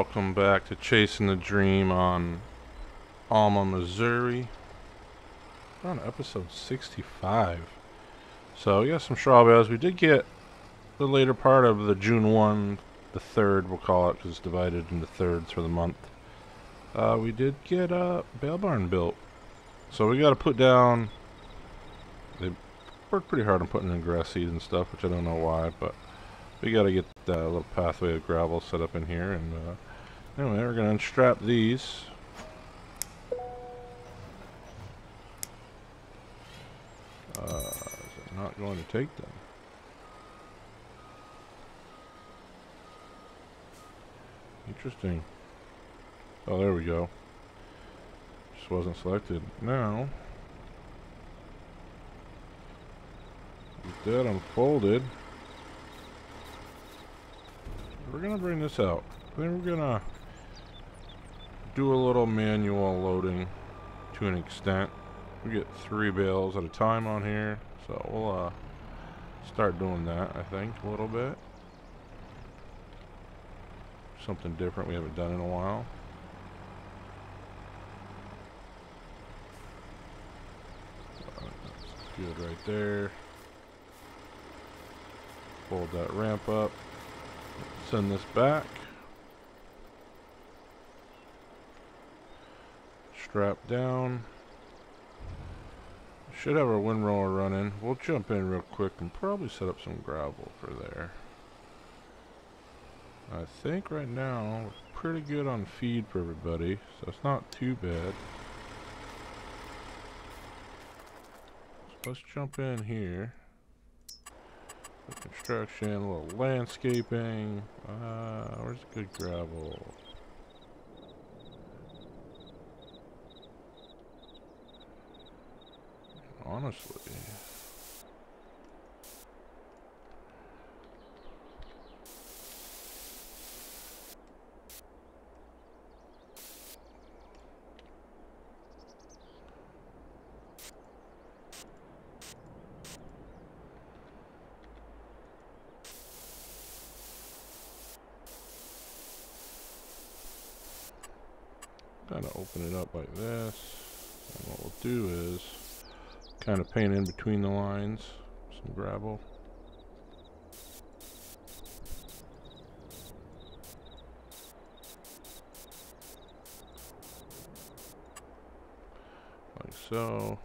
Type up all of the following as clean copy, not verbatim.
Welcome back to Chasing the Dream on Alma, Missouri. We're on episode 65. So we got some straw bales. We did get the later part of the June 1, the third we'll call it, because it's divided into thirds for the month. We did get a bale barn built. So we got to put down, they worked pretty hard on putting in grass seed and stuff, which I don't know why, but we got to get that little pathway of gravel set up in here. And anyway, we're going to unstrap these. Is it not going to take them? Interesting. Oh, there we go. Just wasn't selected. Now, with that unfolded, we're going to bring this out. Then we're going to do a little manual loading to an extent. We get 3 bales at a time on here, so we'll start doing that, I think, a little bit. Something different we haven't done in a while. That's good right there. Fold that ramp up. Send this back. Strap down. Should have our windrower running. We'll jump in real quick and probably set up some gravel for there. I think right now we're pretty good on feed for everybody, so it's not too bad. So let's jump in here. Construction, a little landscaping. Where's the good gravel? Honestly, kind of open it up like this, and what we'll do is kind of paint in between the lines some gravel. Like so.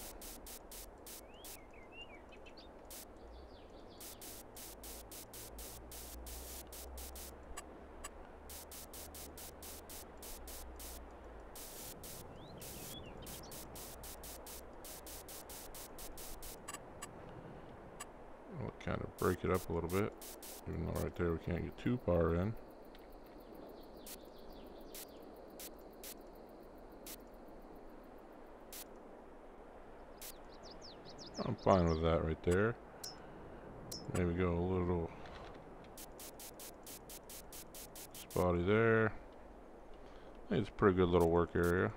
Kind of break it up a little bit, even though right there we can't get too far in. I'm fine with that right there. Maybe go a little spotty there. I think it's a pretty good little work area.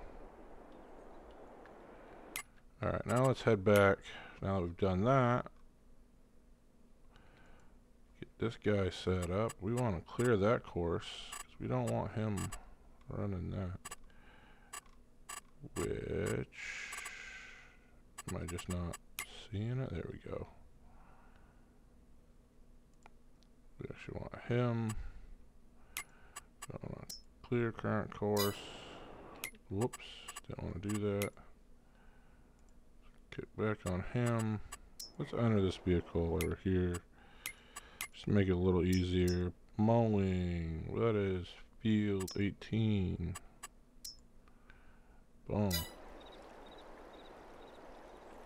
Alright, now let's head back. Now that we've done that, this guy set up. We want to clear that course because we don't want him running that. Which, am I just not seeing it? There we go. We actually want him. Don't want to clear current course. Whoops, didn't want to do that. Kick back on him. Let's enter this vehicle over here. Just make it a little easier. Mowing. That is field 18. Boom.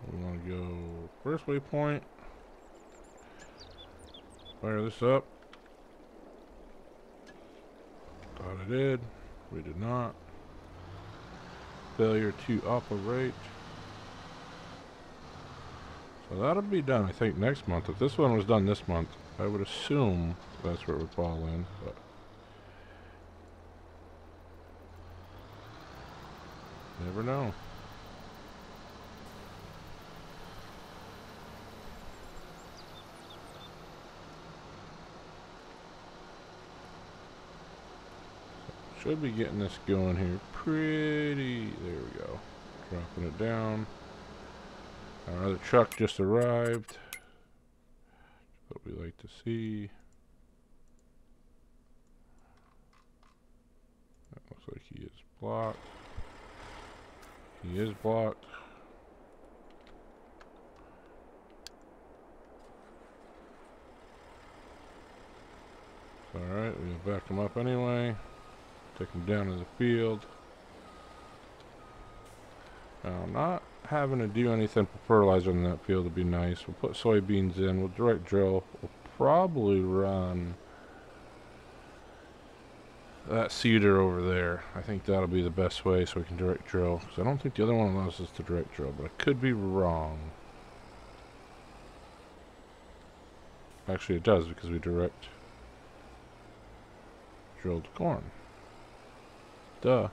We want to go first waypoint. Fire this up. Thought I did. We did not. Failure to operate. So that'll be done, I think, next month. If this one was done this month, I would assume that's where it would fall in, but never know. Should be getting this going here pretty. There we go. Dropping it down. Our other truck just arrived. What we like to see. That looks like he is blocked. He is blocked. Alright, we'll back him up anyway. Take him down in the field. Now, not having to do anything for fertilizer in that field would be nice. We'll put soybeans in. We'll direct drill. We'll probably run that seeder over there. I think that'll be the best way so we can direct drill. Because I don't think the other one allows us to direct drill, but I could be wrong. Actually, it does because we direct drilled corn. Duh.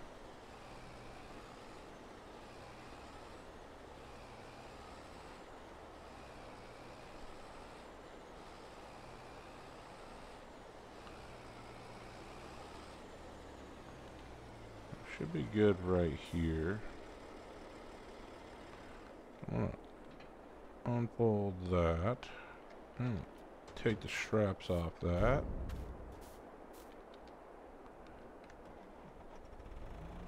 Should be good right here. I'm gonna unfold that. Take the straps off that.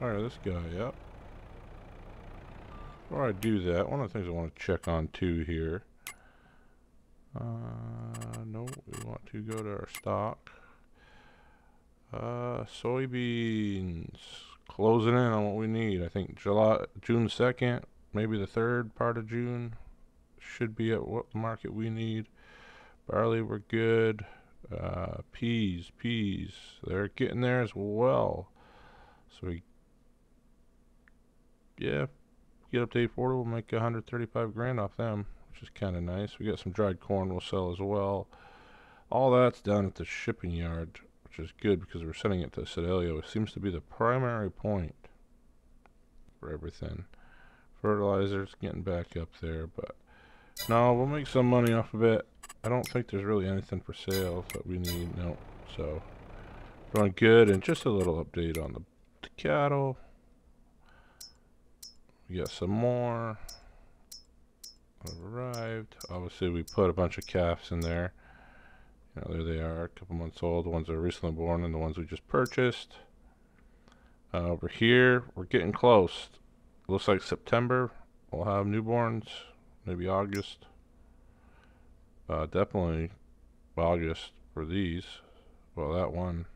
Fire this guy up. Before I do that, one of the things I want to check on too here. No, we want to go to our stock. Soybeans. Closing in on what we need. I think June 2nd, maybe the 3rd part of June should be at what market we need. Barley, we're good. Peas, they're getting there as well. So we, yeah, get up to 840, we'll make 135 grand off them, which is kind of nice. We got some dried corn we'll sell as well. All that's down at the shipping yard, which is good because we're sending it to Sedalia. It seems to be the primary point for everything. Fertilizer's getting back up there, but no, we'll make some money off of it. I don't think there's really anything for sale that we need. No, so running good. And just a little update on the cattle. We got some more have arrived. Obviously, we put a bunch of calves in there. You know, there they are, a couple months old. The ones that are recently born and the ones we just purchased. Over here, we're getting close. Looks like September we'll have newborns. Maybe August. Definitely August for these. Well, that one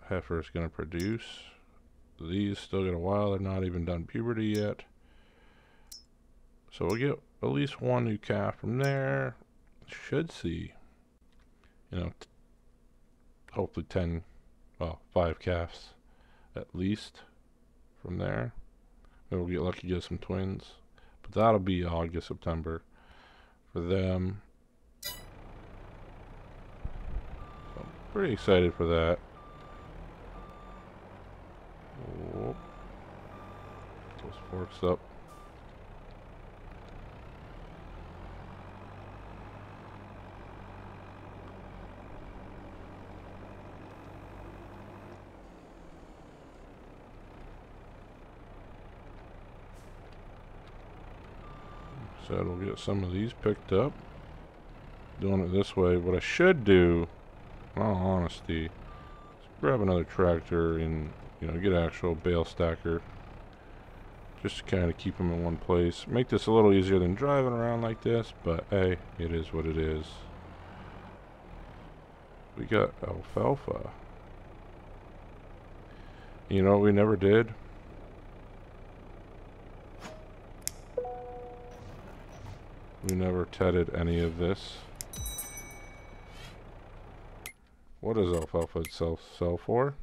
heifer is going to produce. These still got a while. They're not even done puberty yet. So we'll get at least one new calf from there. Should see, you know, hopefully 5 calves at least from there. Maybe we'll get lucky, get some twins. But that'll be August, September for them. So I'm pretty excited for that. Whoop. Those forks up. Said we'll get some of these picked up. Doing it this way. What I should do, in all honesty, is grab another tractor and, you know, get an actual bale stacker. Just to kind of keep them in one place. Make this a little easier than driving around like this, but hey, it is what it is. We got alfalfa. You know what we never did? We never tedded any of this. What does alfalfa itself sell for?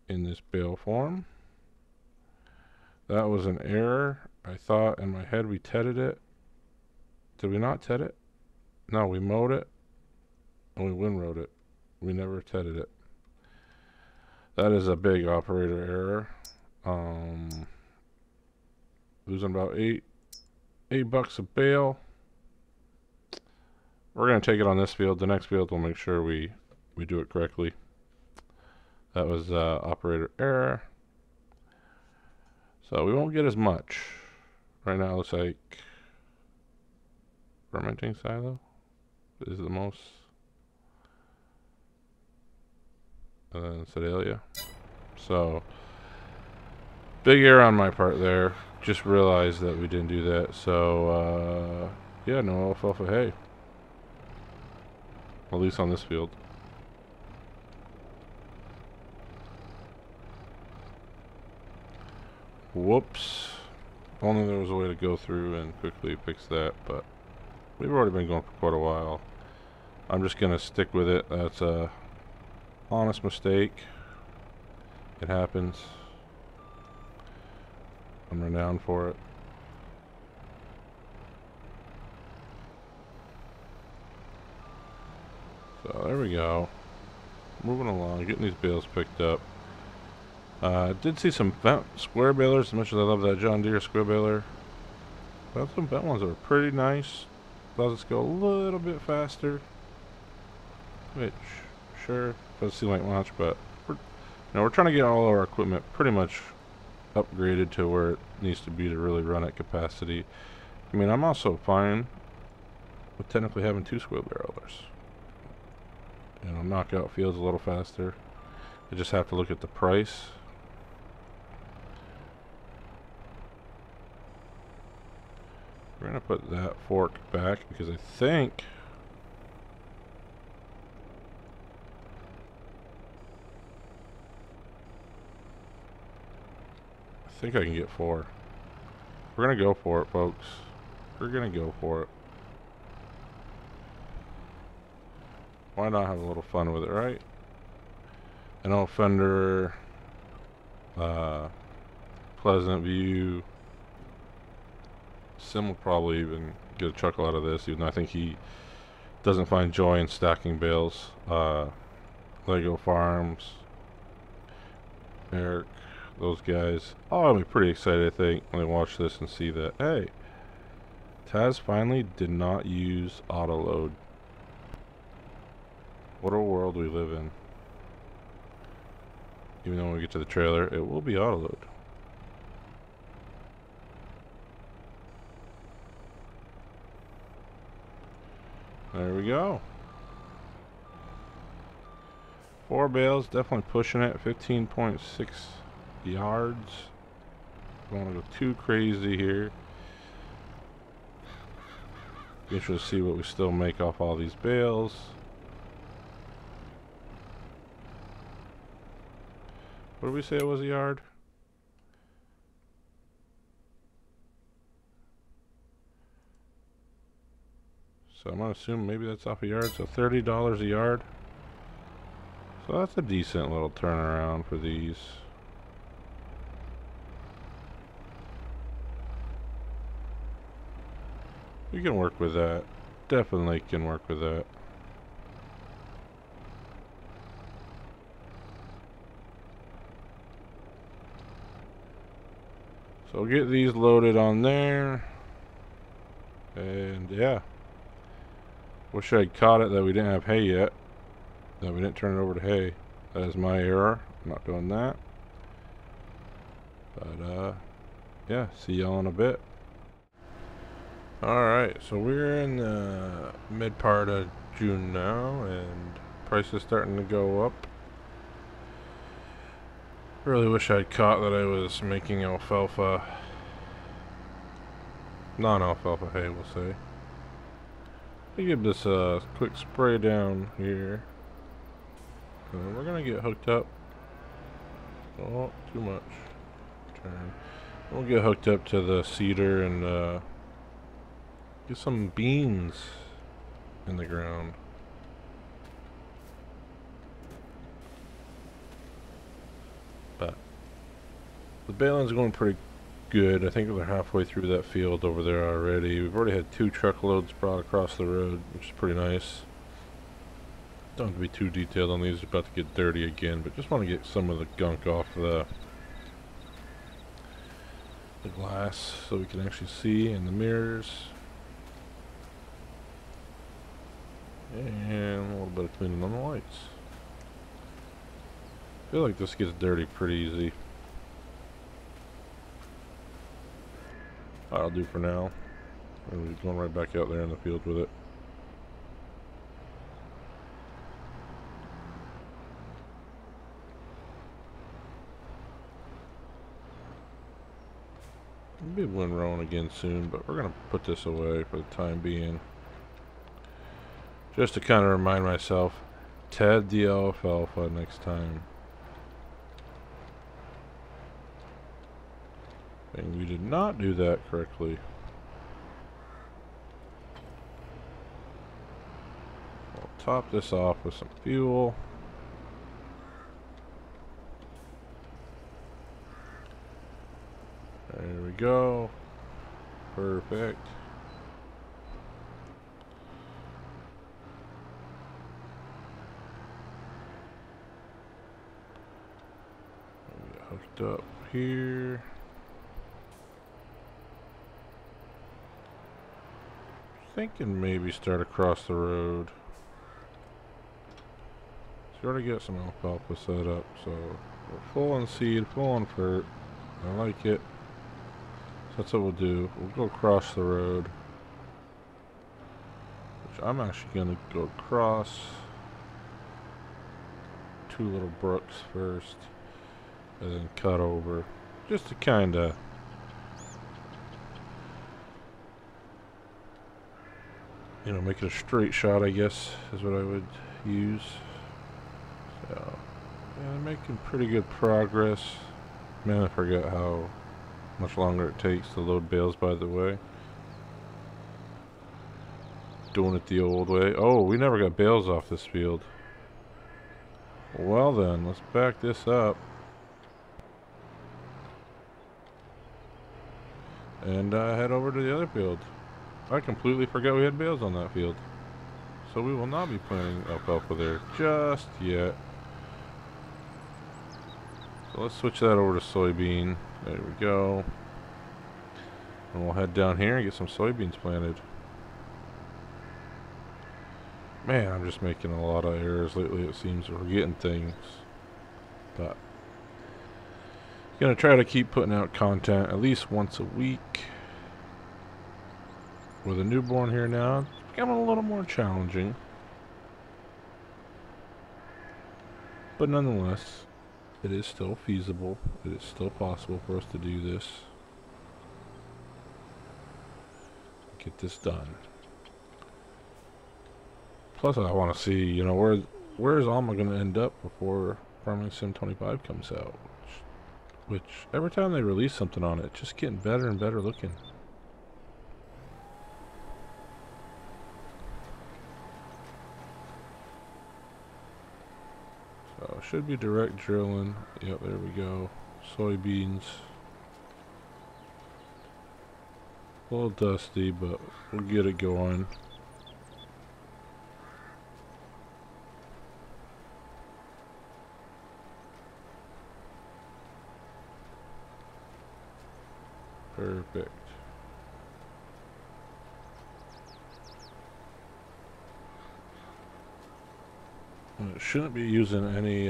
In this bale form. That was an error. I thought in my head we tedded it. Did we not ted it? No, we mowed it and we windrowed it. We never tedded it. That is a big operator error. Losing about $8 a bale. we're going to take it on this field. The next field we'll make sure we do it correctly. That was operator error. So we won't get as much. Right now it looks like fermenting silo is the most. And then Sedalia. So big error on my part there. Just realized that we didn't do that. So yeah, no alfalfa hay. At least on this field. Whoops. Only there was a way to go through and quickly fix that, but we've already been going for quite a while. I'm just gonna stick with it. That's a honest mistake. It happens. I'm renowned for it. So there we go. Moving along, getting these bales picked up. Did see some bent square balers, as much as I love that John Deere square baler. But some bent ones that were pretty nice. Allows us to go a little bit faster. Which, sure, doesn't seem like much, but we're trying to get all our equipment pretty much upgraded to where it needs to be to really run at capacity. I mean, I'm also fine with technically having 2 square barrelers. You know, knock out fields a little faster. I just have to look at the price. We're gonna put that fork back because I think I can get 4. We're gonna go for it, folks. We're gonna go for it. Why not have a little fun with it, right? An old Fender, Pleasant View. Sim will probably even get a chuckle out of this, even though I think he doesn't find joy in stacking bales. Lego Farms, Eric, those guys. Oh, I'll be pretty excited, I think, when they watch this and see that, hey, Taz finally did not use autoload. What a world we live in. Even though when we get to the trailer, it will be autoload. There we go. 4 bales, definitely pushing it. 15.6 yards. Don't want to go too crazy here. Be interested to see what we still make off all these bales. What did we say it was a yard? So I'm gonna assume maybe that's off a yard. So $30 a yard. So that's a decent little turnaround for these. We can work with that. Definitely can work with that. So get these loaded on there. And yeah. Wish I'd caught it that we didn't have hay yet. That we didn't turn it over to hay. That is my error. I'm not doing that. But yeah, see y'all in a bit. Alright, so we're in the mid part of June now, and price is starting to go up. Really wish I'd caught that I was making alfalfa, non-alfalfa hay, we'll say. Let me give this a quick spray down here. And we're gonna get hooked up. Oh, too much. Turn. We'll get hooked up to the seeder and get some beans in the ground. But the baling's going pretty good. I think we're halfway through that field over there already. We've already had 2 truckloads brought across the road, which is pretty nice. Don't have to be too detailed on these. They're about to get dirty again, but just want to get some of the gunk off the glass so we can actually see in the mirrors. And a little bit of cleaning on the lights. I feel like this gets dirty pretty easy. That'll do for now. We're going right back out there in the field with it. We'll be windrowing again soon, but we're going to put this away for the time being. Just to kind of remind myself, Ted the alfalfa next time. And we did not do that correctly. We'll top this off with some fuel. There we go. Perfect. Get hooked up here. Thinking maybe start across the road. So we already got some alfalfa set up, so we're full on seed, full on fert. I like it. So that's what we'll do. We'll go across the road, which I'm actually gonna go across two little brooks first, and then cut over, just to kind of make it a straight shot, I guess, is what I would use. So, yeah, they're making pretty good progress. Man, I forgot how much longer it takes to load bales, by the way. Doing it the old way. Oh, we never got bales off this field. Well then, let's back this up. And head over to the other field. I completely forgot we had bales on that field. So we will not be planting alfalfa there just yet. So let's switch that over to soybean. There we go. And we'll head down here and get some soybeans planted. Man, I'm just making a lot of errors lately, it seems. We're forgetting things. But gonna try to keep putting out content at least once a week. With a newborn here now, it's becoming a little more challenging. But nonetheless, it is still feasible. It is still possible for us to do this. Get this done. Plus, I want to see, where is Alma going to end up before Farming Sim 25 comes out? Which every time they release something on it, it's just getting better and better looking. So, should be direct drilling. Yep, there we go. Soybeans. A little dusty, but we'll get it going. Perfect. And it shouldn't be using any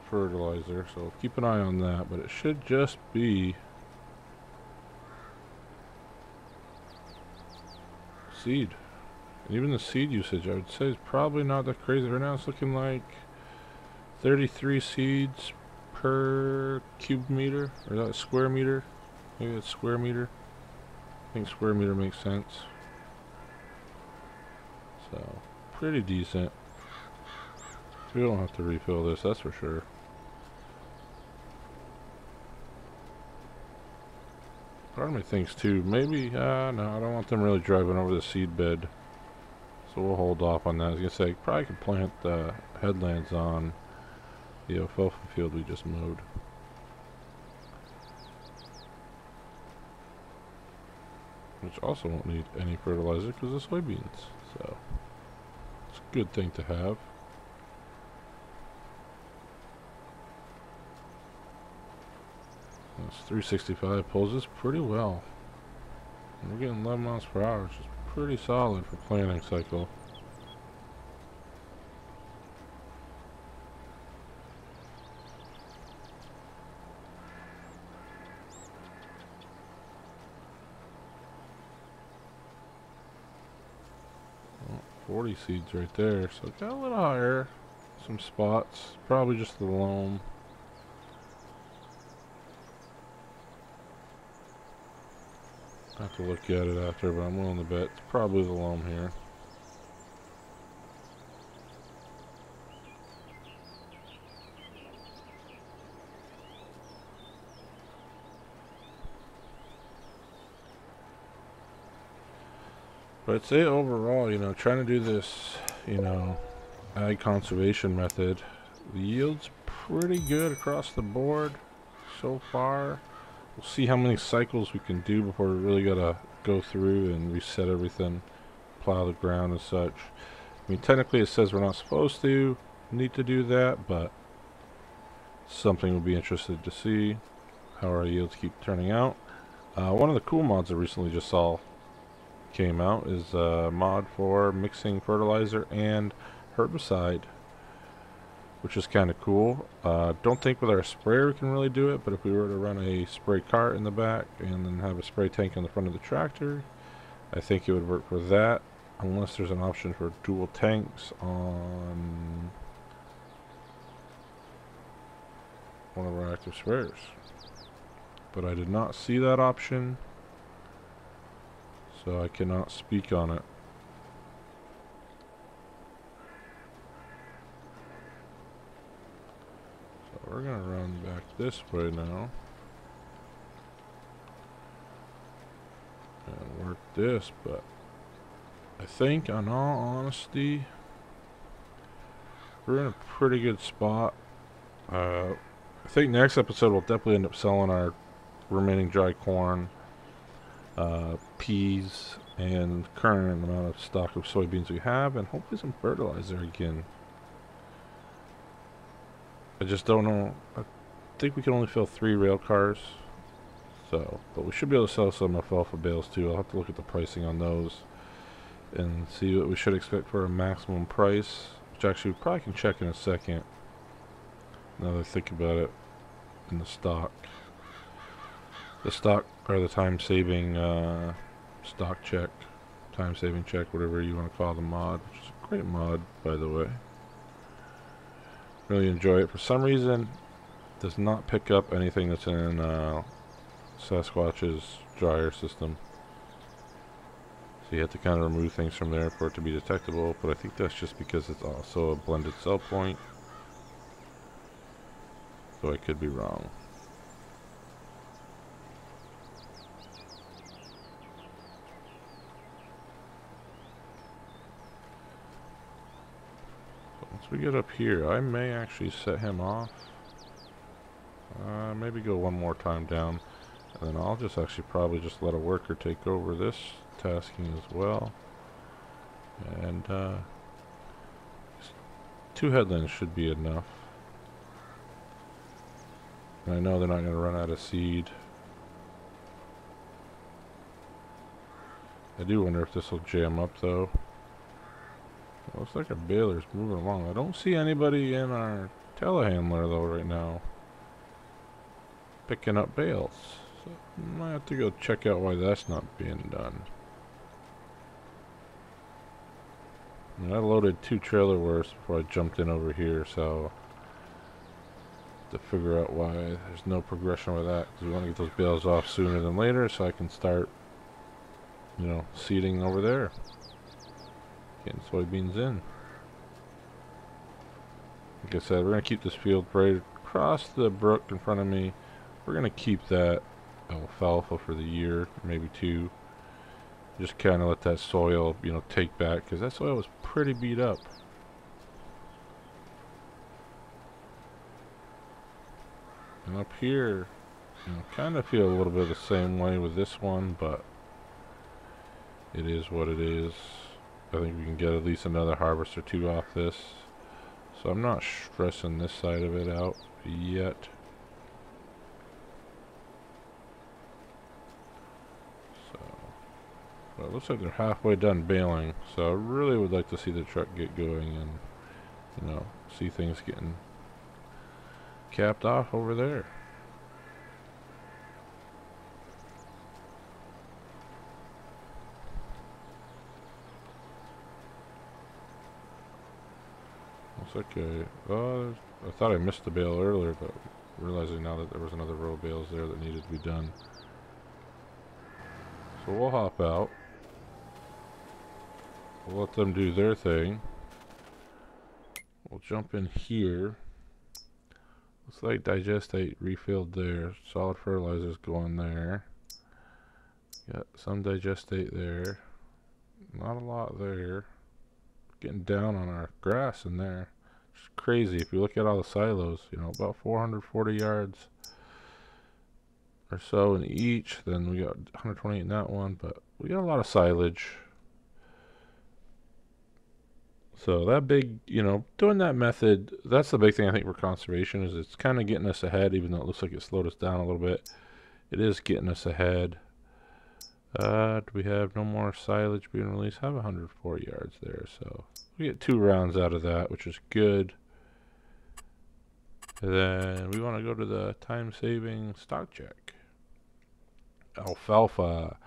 fertilizer, so keep an eye on that, but it should just be seed. And even the seed usage, I would say, is probably not that crazy. Right now it's looking like 33 seeds per cube meter, or is that square meter? Maybe it's square meter. I think square meter makes sense. So, pretty decent. We don't have to refill this, that's for sure. Part of me thinks too, maybe, no, I don't want them really driving over the seed bed. So we'll hold off on that. I was going to say, probably could plant the headlands on the alfalfa field we just mowed. Which also won't need any fertilizer because of soybeans. So, it's a good thing to have. This 365 pulls this pretty well. And we're getting 11 miles per hour, which is pretty solid for planting cycle. Oh, 40 seeds right there, so it got a little higher. Some spots, probably just the loam. I have to look at it after, but I'm willing to bet it's probably the loam here. But I'd say overall, you know, trying to do this, you know, ag conservation method, the yield's pretty good across the board so far. We'll see how many cycles we can do before we really gotta go through and reset everything, plow the ground and such. I mean, technically it says we're not supposed to need to do that, but something we'll be interested to see how our yields keep turning out. One of the cool mods I recently just saw came out is a mod for mixing fertilizer and herbicide, which is kind of cool. Don't think with our sprayer we can really do it, but if we were to run a spray cart in the back and then have a spray tank in the front of the tractor, I think it would work for that, unless there's an option for dual tanks on one of our active sprayers. But I did not see that option, so I cannot speak on it. We're gonna run back this way now and work this, but I think, in all honesty, we're in a pretty good spot. I think next episode we'll definitely end up selling our remaining dry corn, peas, and current amount of stock of soybeans we have, and hopefully some fertilizer again. I just don't know. I think we can only fill 3 rail cars. So, but we should be able to sell some alfalfa bales too. I'll have to look at the pricing on those and see what we should expect for a maximum price, which actually we probably can check in a second. Now that I think about it, in the stock. The stock, or the time-saving stock check, time-saving check, whatever you want to call the mod, which is a great mod, by the way. Really enjoy it. For some reason, it does not pick up anything that's in Sasquatch's dryer system. So you have to kind of remove things from there for it to be detectable, but I think that's just because it's also a blended cell point. So I could be wrong. Once we get up here, I may actually set him off. Maybe go one more time down, and then I'll just actually probably just let a worker take over this tasking as well. And 2 headlands should be enough. And I know they're not going to run out of seed. I do wonder if this will jam up though. Looks like our baler's moving along. I don't see anybody in our telehandler though right now picking up bales. So I might have to go check out why that's not being done. And I loaded 2 trailer worths before I jumped in over here, so to figure out why there's no progression with that, because we want to get those bales off sooner than later so I can start, you know, seeding over there, getting soybeans in. Like I said, we're going to keep this field right across the brook in front of me. We're going to keep that alfalfa for the year, maybe 2. Just kind of let that soil, you know, take back, because that soil was pretty beat up. And up here, you know, kind of feel a little bit the same way with this one, but it is what it is. I think we can get at least another harvest or 2 off this. So I'm not stressing this side of it out yet. So But it looks like they're halfway done baling, so I really would like to see the truck get going and, you know, see things getting capped off over there. Looks like I thought I missed the bale earlier, but realizing now that there was another row of bales there that needed to be done. So we'll hop out. We'll let them do their thing. We'll jump in here. Looks like digestate refilled there. Solid fertilizers going there. Got some digestate there. Not a lot there. Getting down on our grass in there. It's crazy. If you look at all the silos, you know, about 440 yards or so in each. Then we got 128 in that one, but we got a lot of silage. So that big, you know, doing that method, that's the big thing I think for conservation is it's kind of getting us ahead, even though it looks like it slowed us down a little bit. It is getting us ahead. Do we have no more silage being released? I have 104 yards there, so we get 2 rounds out of that, which is good. And then we want to go to the time-saving stock check. Alfalfa.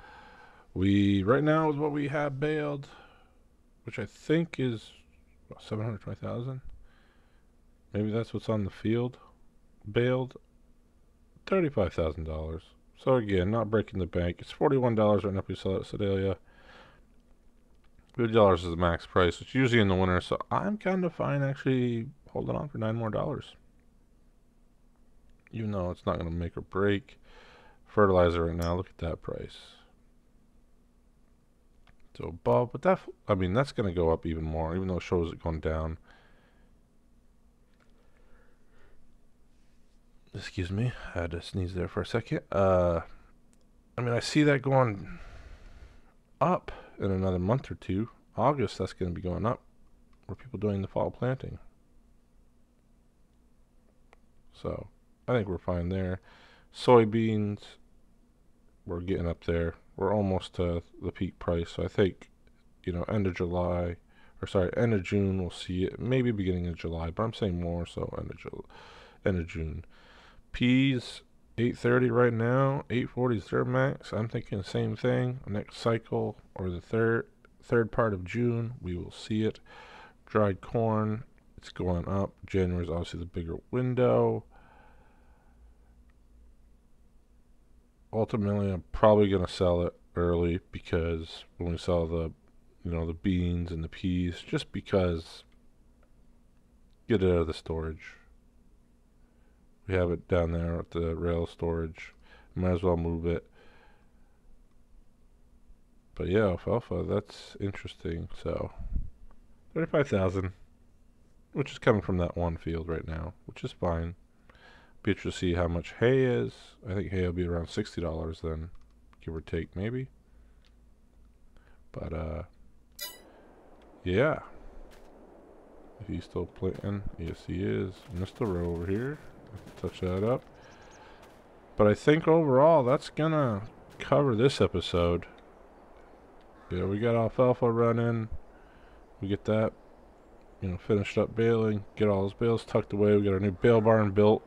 Right now is what we have baled, which I think is 720,000. Maybe that's what's on the field. Baled $35,000. So again, not breaking the bank. It's $41 right now if we sell it at Sedalia. $50 is the max price. It's usually in the winter, so I'm kind of fine actually holding on for $9 more. Even though it's not going to make or break. Fertilizer right now, look at that price. So above, but that, I mean, that's going to go up even more, even though it shows it going down. Excuse me, I had to sneeze there for a second. I mean, I see that going up in another month or two. August, that's going to be going up. Where people doing the fall planting. So, I think we're fine there. Soybeans, we're getting up there. We're almost to the peak price. So I think, you know, end of July, or sorry, end of June, we'll see it. Maybe beginning of July, but I'm saying more so end of June. Peas, 830 right now. 840 is their max. I'm thinking the same thing. Next cycle, or the third part of June, we will see it. Dried corn, it's going up. January is obviously the bigger window. Ultimately, I'm probably going to sell it early because when we sell the, you know, the beans and the peas, just because get it out of the storage. We have it down there at the rail storage. Might as well move it. But yeah, alfalfa, that's interesting. So 35,000, which is coming from that one field right now, which is fine. Be interested to see how much hay is. I think hay will be around $60 then, give or take maybe. But yeah. If he's still planting, yes he is. Missed the row over here. Touch that up. But I think overall that's gonna cover this episode. Yeah, we got alfalfa running. We get that, you know, finished up baling. Get all those bales tucked away. We got our new bale barn built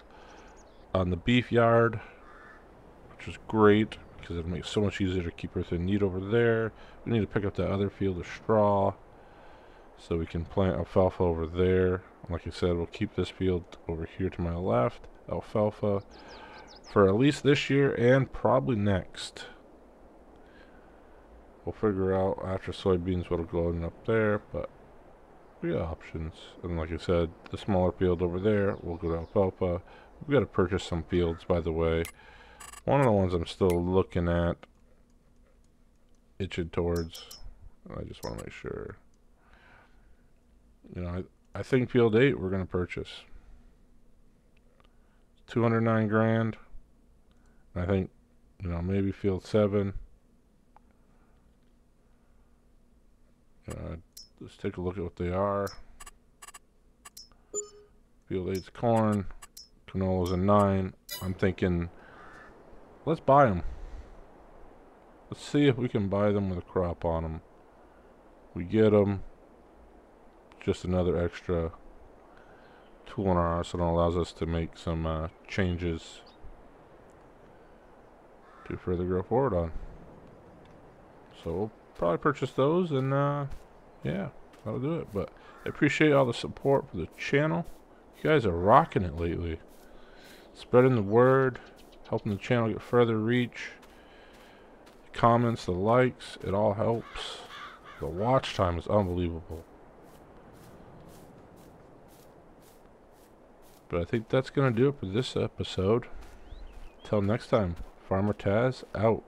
on the beef yard, which is great because it makes it so much easier to keep everything neat over there. We need to pick up that other field of straw so we can plant alfalfa over there. Like I said, we'll keep this field over here to my left, alfalfa, for at least this year and probably next. We'll figure out after soybeans what'll go in up there, but we got options. And like I said, the smaller field over there, we'll go to alfalfa. We've got to purchase some fields, by the way. One of the ones I'm still looking at, itching towards, I just want to make sure. You know, I think field 8 we're going to purchase. 209 grand. I think, you know, maybe field 7. Let's take a look at what they are. Field 8's corn. Canola's a 9. I'm thinking, let's buy them. let's see if we can buy them with a crop on them. We get them. Just another extra tool in our arsenal, allows us to make some changes to further go forward on. So we'll probably purchase those, and yeah, that'll do it. But I appreciate all the support for the channel. You guys are rocking it lately. Spreading the word, helping the channel get further reach. The comments, the likes, it all helps. The watch time is unbelievable. But I think that's going to do it for this episode. Till next time, Farmer Taz out.